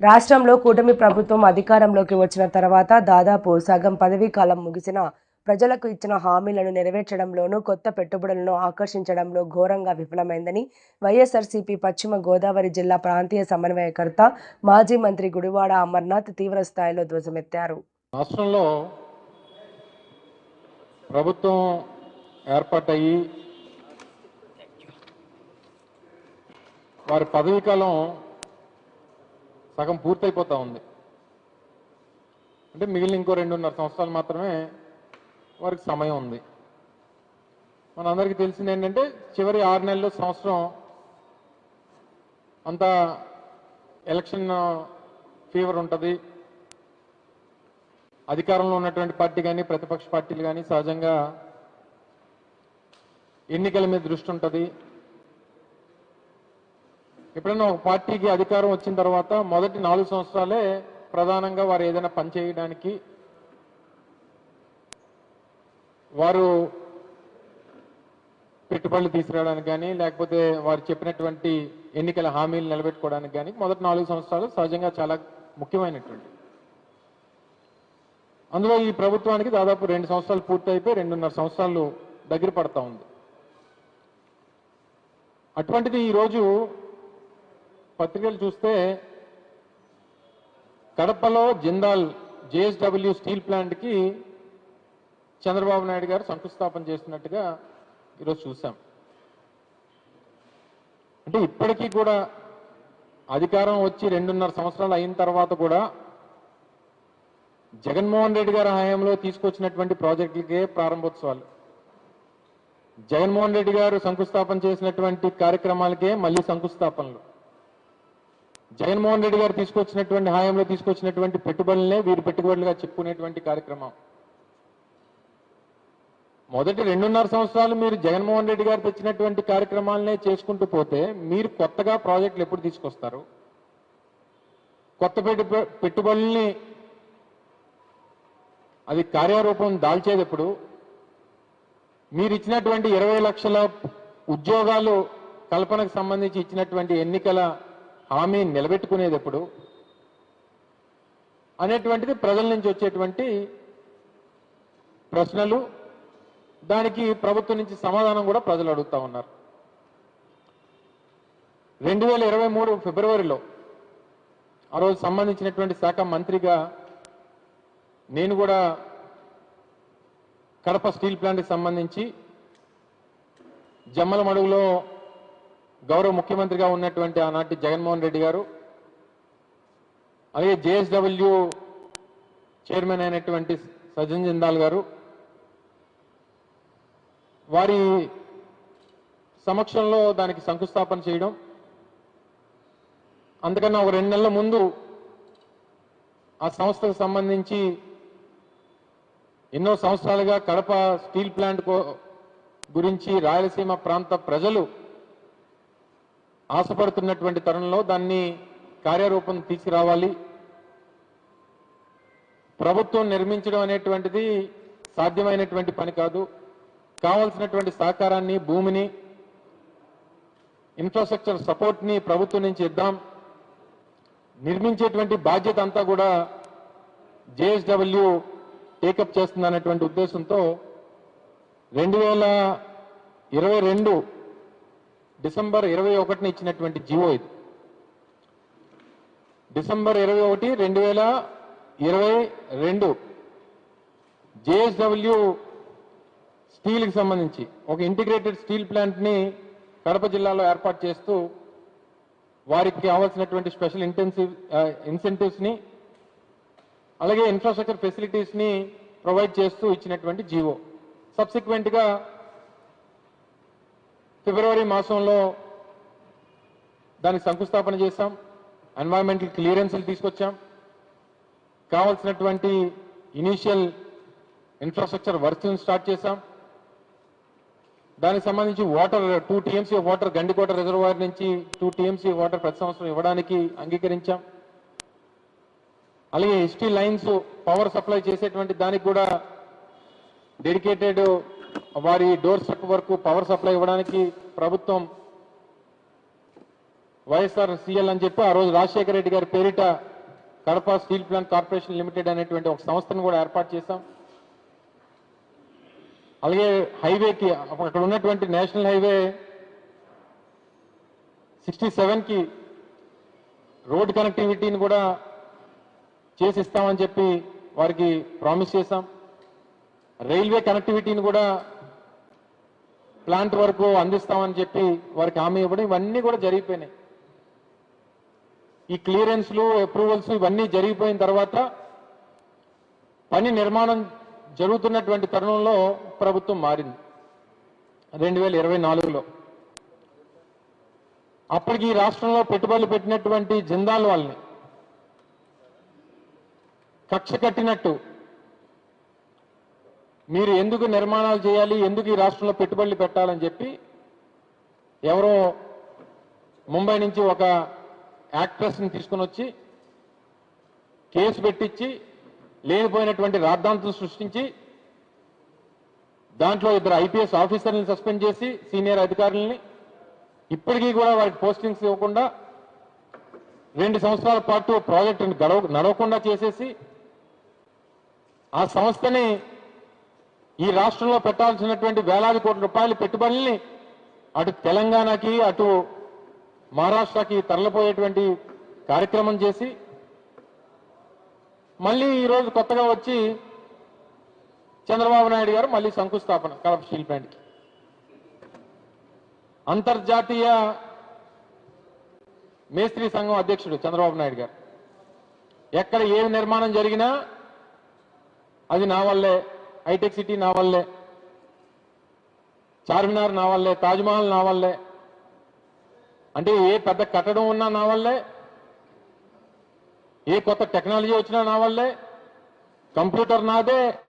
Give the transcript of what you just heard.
రాష్ట్రంలో కూటమి ప్రభుత్వం అధికారంలోకి వచ్చిన తర్వాత దాదాపు సగం పదవీ కాలం ముగిసిన ప్రజలకు ఇచ్చిన హామీలను నెరవేర్చడంలోనూ కొత్త పెట్టుబడులను ఆకర్షించడంలో ఘోరంగా విఫలమైందని వైఎస్ఆర్సీపీ పశ్చిమ గోదావరి జిల్లా ప్రాంతీయ సమన్వయకర్త మాజీ మంత్రి గుడివాడ అమర్నాథ్ తీవ్రస్థాయిలో ధ్వజమెత్తారు. రాష్ట్రంలో ప్రభుత్వం ఏర్పాటయ్యి వారి పదవీ కాలం సగం పూర్తయిపోతా ఉంది. అంటే మిగిలిన ఇంకో 2.5 సంవత్సరాలు మాత్రమే వారికి సమయం ఉంది. మనందరికీ తెలిసింది ఏంటంటే చివరి 6 నెలలు సంవత్సరం అంతా ఎలక్షన్ ఫీవర్ ఉంటుంది. అధికారంలో ఉన్నటువంటి పార్టీ కానీ ప్రతిపక్ష పార్టీలు కానీ సహజంగా ఎన్నికల మీద దృష్టి ఉంటుంది. ఎప్పుడైనా ఒక పార్టీకి అధికారం వచ్చిన తర్వాత మొదటి 4 సంవత్సరాలే ప్రధానంగా వారు ఏదైనా పని చేయడానికి, వారు పెట్టుబడులు తీసుకురావడానికి కానీ లేకపోతే వారు చెప్పినటువంటి ఎన్నికల హామీలు నిలబెట్టుకోవడానికి కానీ మొదటి 4 సంవత్సరాలు సహజంగా చాలా ముఖ్యమైనటువంటి. అందులో ఈ ప్రభుత్వానికి దాదాపు 2 సంవత్సరాలు పూర్తయిపోయి 2.5 సంవత్సరాలు దగ్గర పడతా ఉంది. అటువంటిది ఈరోజు పత్రికలు చూస్తే కడపలో జిందాల్ జేఎస్డబ్ల్యూ స్టీల్ ప్లాంట్కి చంద్రబాబు నాయుడు గారు శంకుస్థాపన చేస్తున్నట్టుగా ఈరోజు చూసాం. అంటే ఇప్పటికీ కూడా అధికారం వచ్చి 2.5 సంవత్సరాలు అయిన తర్వాత కూడా జగన్మోహన్ రెడ్డి గారి హయాంలో తీసుకొచ్చినటువంటి ప్రాజెక్టులకే ప్రారంభోత్సవాలు, జగన్మోహన్ రెడ్డి గారు శంకుస్థాపన చేసినటువంటి కార్యక్రమాలకే మళ్ళీ శంకుస్థాపనలు, జగన్మోహన్ రెడ్డి గారు తీసుకొచ్చినటువంటి హయాంలో తీసుకొచ్చినటువంటి పెట్టుబడులనే వీరు పెట్టుబడులుగా చెప్పుకునేటువంటి కార్యక్రమం. మొదటి 2.5 సంవత్సరాలు మీరు జగన్మోహన్ రెడ్డి గారు తెచ్చినటువంటి కార్యక్రమాలనే చేసుకుంటూ పోతే మీరు కొత్తగా ప్రాజెక్టులు ఎప్పుడు తీసుకొస్తారు? కొత్త పెట్టుబడుల్ని అది కార్యరూపం దాల్చేది ఎప్పుడు? మీరు ఇచ్చినటువంటి 20 లక్షల ఉద్యోగాలు కల్పనకు సంబంధించి ఇచ్చినటువంటి ఎన్నికల హామీ నిలబెట్టుకునేది ఎప్పుడు అనేటువంటిది ప్రజల నుంచి వచ్చేటువంటి ప్రశ్నలు. దానికి ప్రభుత్వం నుంచి సమాధానం కూడా ప్రజలు అడుగుతా ఉన్నారు. 2023 ఫిబ్రవరిలో ఆ రోజు సంబంధించినటువంటి శాఖ మంత్రిగా నేను కూడా కడప స్టీల్ ప్లాంట్కి సంబంధించి జమ్మలమడుగులో గౌరవ ముఖ్యమంత్రిగా ఉన్నటువంటి ఆనాటి జగన్మోహన్ రెడ్డి గారు, అలాగే జేఎస్డబ్ల్యూ చైర్మన్ అయినటువంటి సజ్జన్ జిందాల్ గారు, వారి సమక్షంలో దానికి శంకుస్థాపన చేయడం, అందుకన్నా ఒక 2 నెలల ముందు ఆ సంస్థకు సంబంధించి ఎన్నో సంవత్సరాలుగా కడప స్టీల్ ప్లాంట్ గురించి రాయలసీమ ప్రాంత ప్రజలు ఆశపడుతున్నటువంటి తరుణంలో దాన్ని కార్యరూపం తీసుకురావాలి. ప్రభుత్వం నిర్మించడం అనేటువంటిది సాధ్యమైనటువంటి పని కాదు. కావాల్సినటువంటి సహకారాన్ని, భూమిని, ఇన్ఫ్రాస్ట్రక్చర్ సపోర్ట్ని ప్రభుత్వం నుంచి ఇద్దాం. నిర్మించేటువంటి బాధ్యత అంతా కూడా జేఎస్డబ్ల్యూ టేకప్ చేస్తుందనేటువంటి ఉద్దేశంతో 2022 డిసెంబర్ 21న ఇచ్చినటువంటి జీవో ఇది. డిసెంబర్ 21, 2022 జేఎస్డబ్ల్యూ స్టీల్కి సంబంధించి ఒక ఇంటిగ్రేటెడ్ స్టీల్ ప్లాంట్ని కడప జిల్లాలో ఏర్పాటు చేస్తూ వారికి కావాల్సినటువంటి స్పెషల్ ఇన్సెంటివ్స్ని అలాగే ఇన్ఫ్రాస్ట్రక్చర్ ఫెసిలిటీస్ని ప్రొవైడ్ చేస్తూ ఇచ్చినటువంటి జీవో. సబ్సిక్వెంట్గా ఫిబ్రవరి మాసంలో దానికి శంకుస్థాపన చేశాం. ఎన్వైరన్మెంటల్ క్లియరెన్స్లు తీసుకొచ్చాం. కావాల్సినటువంటి ఇనీషియల్ ఇన్ఫ్రాస్ట్రక్చర్ వర్క్స్ స్టార్ట్ చేశాం. దానికి సంబంధించి water 2 TMC water Gandikota reservoir నుంచి 2 TMC వాటర్ ప్రతి సంవత్సరం ఇవ్వడానికి అంగీకరించాం. అలాగే ఎస్టీ లైన్స్ పవర్ సప్లై చేసేటువంటి దానికి కూడా డెడికేటెడ్ వారి డోర్ స్టెప్ వరకు పవర్ సప్లై ఇవ్వడానికి ప్రభుత్వం వైఎస్ఆర్ సిఎల్ అని చెప్పి ఆ రోజు రాజశేఖర రెడ్డి గారి పేరిట Kadapa steel plant corporation limited అనేటువంటి ఒక సంస్థను కూడా ఏర్పాటు చేశాం. అలాగే హైవేకి అక్కడ ఉన్నటువంటి నేషనల్ హైవే 67కి రోడ్ కనెక్టివిటీని కూడా చేసి ఇస్తామని చెప్పి వారికి ప్రామిస్ చేశాం. రైల్వే కనెక్టివిటీని కూడా ప్లాంట్ వరకు అందిస్తామని చెప్పి వారికి హామీ ఇవ్వడం ఇవన్నీ కూడా జరిగిపోయినాయి. ఈ క్లియరెన్స్లు అప్రూవల్స్ ఇవన్నీ జరిగిపోయిన తర్వాత పని నిర్మాణం జరుగుతున్నటువంటి తరుణంలో ప్రభుత్వం మారింది 2024లో. అప్పటికి ఈ రాష్ట్రంలో పెట్టుబడులు పెట్టినటువంటి జిందాల్ వాళ్ళని కక్ష కట్టినట్టు మీరు ఎందుకు నిర్మాణాలు చేయాలి, ఎందుకు ఈ రాష్ట్రంలో పెట్టుబడులు పెట్టాలని చెప్పి ఎవరో ముంబై నుంచి ఒక యాక్ట్రెస్ని తీసుకుని వచ్చి కేసు పెట్టించి లేనిపోయినటువంటి రాద్ధాంతం సృష్టించి దాంట్లో 2 ఐపీఎస్ ఆఫీసర్లను సస్పెండ్ చేసి సీనియర్ అధికారులని ఇప్పటికీ కూడా వారికి పోస్టింగ్స్ ఇవ్వకుండా 2 సంవత్సరాల పాటు ప్రాజెక్టును నడవకుండా చేసేసి ఆ సంస్థని ఈ రాష్ట్రంలో పెట్టాల్సినటువంటి వేలాది కోట్ల రూపాయల పెట్టుబడుల్ని అటు తెలంగాణకి అటు మహారాష్ట్రకి తరలిపోయేటువంటి కార్యక్రమం చేసి మళ్ళీ ఈరోజు కొత్తగా వచ్చి చంద్రబాబు నాయుడు గారు మళ్ళీ శంకుస్థాపన కడప స్టీల్ ప్లాంట్కి. అంతర్జాతీయ మేస్త్రీ సంఘం అధ్యక్షుడు చంద్రబాబు నాయుడు గారు ఎక్కడ ఏ నిర్మాణం జరిగినా అది నా వల్లే, హైటెక్ సిటీ నా వల్లే, చార్మినార్ నా వల్లే, తాజ్మహల్ నా వల్లే, అంటే ఏ పెద్ద కట్టడం ఉన్నా నా వల్లే, ఏ కొత్త టెక్నాలజీ వచ్చినా నా వల్లే, కంప్యూటర్ నాదే,